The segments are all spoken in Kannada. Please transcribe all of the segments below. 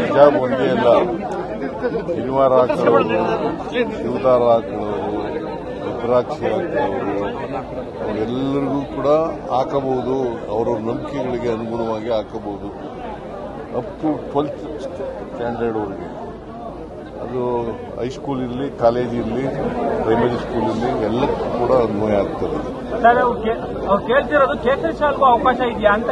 ಹಿಜಾಬ್ ಒಂದೇ ಅಲ್ಲ, ಶನಿವಾರ ಹಾಕೊಳ್ಳೋರು, ಶಿವದಾರ ಹಾಕೊಳ್ಳೋರು, ರುದ್ರಾಕ್ಷಿ ಹಾಕೊಳ್ಳೋರು ಅವರೆಲ್ಲರಿಗೂ ಕೂಡ ಹಾಕಬಹುದು. ಅವರವ್ರ ನಂಬಿಕೆಗಳಿಗೆ ಅನುಗುಣವಾಗಿ ಹಾಕಬಹುದು. ಅಪ್ ಟು 12th ಸ್ಟ್ಯಾಂಡರ್ಡ್ವರೆಗೆ, ಅದು ಹೈಸ್ಕೂಲ್ ಇರಲಿ, ಕಾಲೇಜ್ ಇರಲಿ, ಪ್ರೈಮರಿ ಸ್ಕೂಲ್ ಇರಲಿ, ಎಲ್ಲಕ್ಕೂ ಕೂಡ ಅನ್ವಯ ಆಗ್ತದೆ. ಕೇಳ್ತಿರೋದು ಕೇಸರಿ ಶಾಲ್ಗೂ ಅವಕಾಶ ಇದೆಯಾ ಅಂತ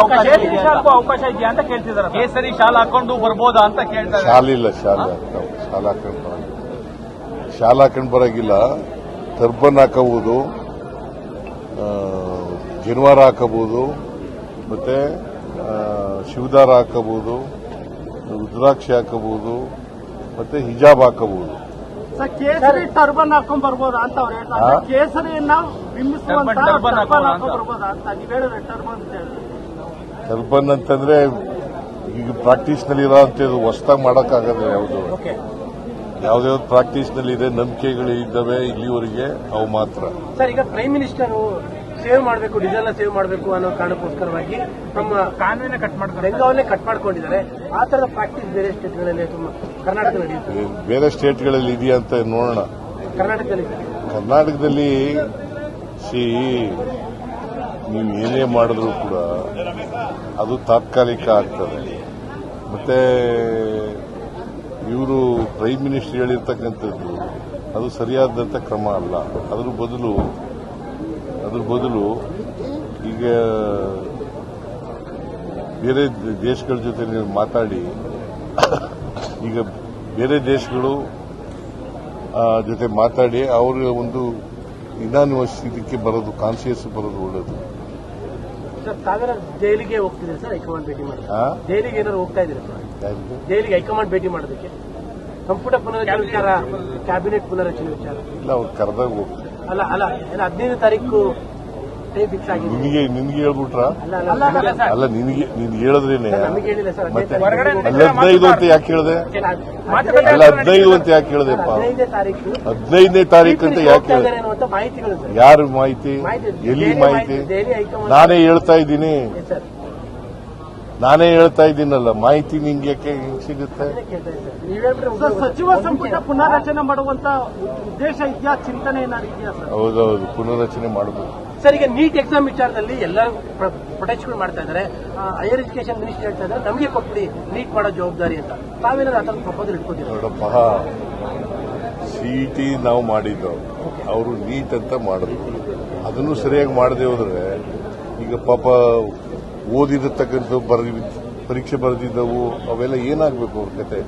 ಅವಕಾಶ ಇದೆಯಾ ಅಂತ ಕೇಳ್ತಿದ್ದಾರೆ. ಕೇಸರಿ ಶಾಲ್ ಹಾಕೊಂಡು ಬರ್ಬೋದಾ ಅಂತ ಕೇಳ್ತಾರೆ. ಶಾಲಿಲ್ಲ, ಶಾಲೆ ಹಾಕೊಂಡು ಬರಾಗಿಲ್ಲ. ಟರ್ಬನ್ ಹಾಕಬಹುದು, ಜನಿವಾರ ಹಾಕಬಹುದು, ಮತ್ತೆ ಶಿವದಾರ ಹಾಕಬಹುದು, ರುದ್ರಾಕ್ಷಿ ಹಾಕಬಹುದು, ಮತ್ತೆ ಹಿಜಾಬ್ ಹಾಕಬಹುದು. ಕೇಸರಿ ಟರ್ಬನ್ ಹಾಕೊಂಡ್ ಬರ್ಬೋದಾ ಅಂತ ಅವ್ರು ಹೇಳ್ತಾರೆ. ಕೇಸರಿಯನ್ನ ಬಿಂಬಿಸುವಂತ ಟರ್ಬನ್ ಹಾಕೊಂಡ್ ಬರ್ಬೋದಾ ಅಂತ ನೀವು ಹೇಳಿದ್ರೆ ಟರ್ಬನ್ ಅಂತ ಹೇಳಿದ್ರೆ. ಟರ್ಬನ್ ಅಂತಂದ್ರೆ ಈಗ ಪ್ರಾಕ್ಟೀಸ್ ನಲ್ಲಿ ಇರೋಂಥದ್ದು ಹೊಸದಾಗಿ ಮಾಡೋಕ್ಕಾಗಲ್ಲ. ಯಾವ್ದು ಪ್ರಾಕ್ಟೀಸ್ ನಲ್ಲಿ ಇದೆ, ನಂಬಿಕೆಗಳು ಇದ್ದಾವೆ ಇಲ್ಲಿವರೆಗೆ, ಅವು ಮಾತ್ರ. ಸರ್, ಈಗ ಪ್ರೈಮ್ ಮಿನಿಸ್ಟರ್ ಸೇವ್ ಮಾಡಬೇಕು, ಡೀಸೆಲ್ ನ ಸೇವ್ ಮಾಡಬೇಕು ಅನ್ನೋ ಕಾರಣಕ್ಕೋಸ್ಕರವಾಗಿ ನಮ್ಮ ಕಾನೂನಿನ ಬೆಂಗಾವನ್ನೇ ಕಟ್ ಮಾಡ್ಕೊಂಡಿದ್ದಾರೆ. ಆ ತರದ ಪ್ರಾಕ್ಟೀಸ್ ಬೇರೆ ಸ್ಟೇಟ್ಗಳಲ್ಲಿ ತುಂಬಾ ಕರ್ನಾಟಕದಲ್ಲಿ ನಡೆಯುತ್ತೆ. ಬೇರೆ ಸ್ಟೇಟ್ಗಳಲ್ಲಿ ಇದೆಯಾ ಅಂತ ನೋಡೋಣ. ಕರ್ನಾಟಕದಲ್ಲಿ ನೀವು ಏನೇ ಮಾಡಿದ್ರು ಕೂಡ ಅದು ತಾತ್ಕಾಲಿಕ ಆಗ್ತದೆ. ಮತ್ತೆ ಇವರು ಪ್ರೈಮ್ ಮಿನಿಸ್ಟರ್ ಹೇಳಿರ್ತಕ್ಕಂಥದ್ದು ಅದು ಸರಿಯಾದಂಥ ಕ್ರಮ ಅಲ್ಲ. ಅದ್ರ ಬದಲು ಈಗ ಬೇರೆ ದೇಶಗಳ ಜೊತೆ ನೀವು ಮಾತಾಡಿ, ಈಗ ಬೇರೆ ದೇಶಗಳು ಜೊತೆ ಮಾತಾಡಿ ಅವ್ರಿಗೆ ಒಂದು ಇನಾನ್ವಸ್ ಇದಕ್ಕೆ ಬರೋದು, ಕಾನ್ಸಿಯಸ್ ಬರೋದು ಒಳ್ಳೇದು. ಸರ್, ತಾವೆಲ್ಲ ದೆಹಲಿಗೆ ಹೋಗ್ತಿದ್ದೀರಿ ಸರ್, ಹೈಕಮಾಂಡ್ ಭೇಟಿ ಮಾಡಿ. ದೆಹಲಿಗೆ ಏನಾದ್ರು ಹೋಗ್ತಾ ಇದ್ದೀರಾ ಸರ್? ದೆಹಲಿಗೆ ಹೈಕಮಾಂಡ್ ಭೇಟಿ ಮಾಡೋದಕ್ಕೆ, ಸಂಪುಟ ಪುನರಚನೆ ವಿಚಾರ, ಕ್ಯಾಬಿನೆಟ್ ಪುನರಚನೆ ವಿಚಾರ ಇಲ್ಲ, ಅವ್ರು ಕರೆದಾಗ ಹೋಗ್ತಾರೆ. ಅಲ್ಲ 15 ತಾರೀಕು ಫಿಕ್ಸ್ ಆಗಿದೆ. ನಿನ್ಗೆ ಹೇಳ್ಬಿಟ್ರ? ಅಲ್ಲ, ನೀನ್ ಹೇಳಿದ್ರೇನೆ. ನಮಗೆ ಹೇಳಿಲ್ಲ ಸರ್. ಮತ್ತೆ 15 ಅಂತ ಯಾಕೆ ಹೇಳಿದೆ? ಅಲ್ಲ, 15 ಅಂತ ಯಾಕೆ ಹೇಳಿದೆಪ್ಪ? 15ನೇ ತಾರೀಕು ಅಂತ ಯಾಕೆ ಹೇಳಿದೆ? ಮಾಹಿತಿಗಳು ಯಾರ ಮಾಹಿತಿ? ಎಲ್ಲಿ ಮಾಹಿತಿ? ನಾನೇ ಹೇಳ್ತಾ ಇದ್ದೀನಲ್ಲ, ಮಾಹಿತಿ ನಿಂಗೆ ಯಾಕೆ ಹೆಂಗ್ ಸಿಗುತ್ತೆ? ಸಚಿವ ಸಂಪುಟ ಪುನರ್ರಚನೆ ಮಾಡುವಂತ ಉದ್ದೇಶ ಇದೆಯಾ, ಚಿಂತನೆ ಏನಾದ್ರು ಇದೆಯಾ ಸರ್? ಹೌದೌದು, ಪುನರ್ರಚನೆ ಮಾಡಬೇಕು ಸರ್. ಈಗ ನೀಟ್ ಎಕ್ಸಾಮ್ ವಿಚಾರದಲ್ಲಿ ಎಲ್ಲ ಪ್ರೊಟೆಸ್ಟ್ಗಳು ಮಾಡ್ತಾ ಇದ್ದಾರೆ. ಹೈಯರ್ ಎಜುಕೇಶನ್ ಮಿನಿಸ್ಟರ್ ಹೇಳ್ತಾ ಇದ್ದಾರೆ ನಮಗೆ ಕೊಟ್ಬಿಡಿ ನೀಟ್ ಮಾಡೋ ಜವಾಬ್ದಾರಿ ಅಂತ. ತಾವೇನಾದ್ರು ಆ ಥರ ಪ್ರಪೋಸಲ್ ಇಟ್ಕೊತೀರಾ? ನೋಡಪ್ಪ, ಸಿಇಟಿ ನಾವು ಮಾಡಿದ್ದು, ಅವರು ನೀಟ್ ಅಂತ ಮಾಡಿದ್ರು. ಅದನ್ನು ಸರಿಯಾಗಿ ಮಾಡದೆ ಹೋದ್ರೆ ಈಗ ಪಾಪ ಓದಿರತಕ್ಕಂಥ ಪರೀಕ್ಷೆ ಬರೆದಿದ್ದವು ಅವೆಲ್ಲ ಏನಾಗಬೇಕು ಅವ್ರ ಕತೆ?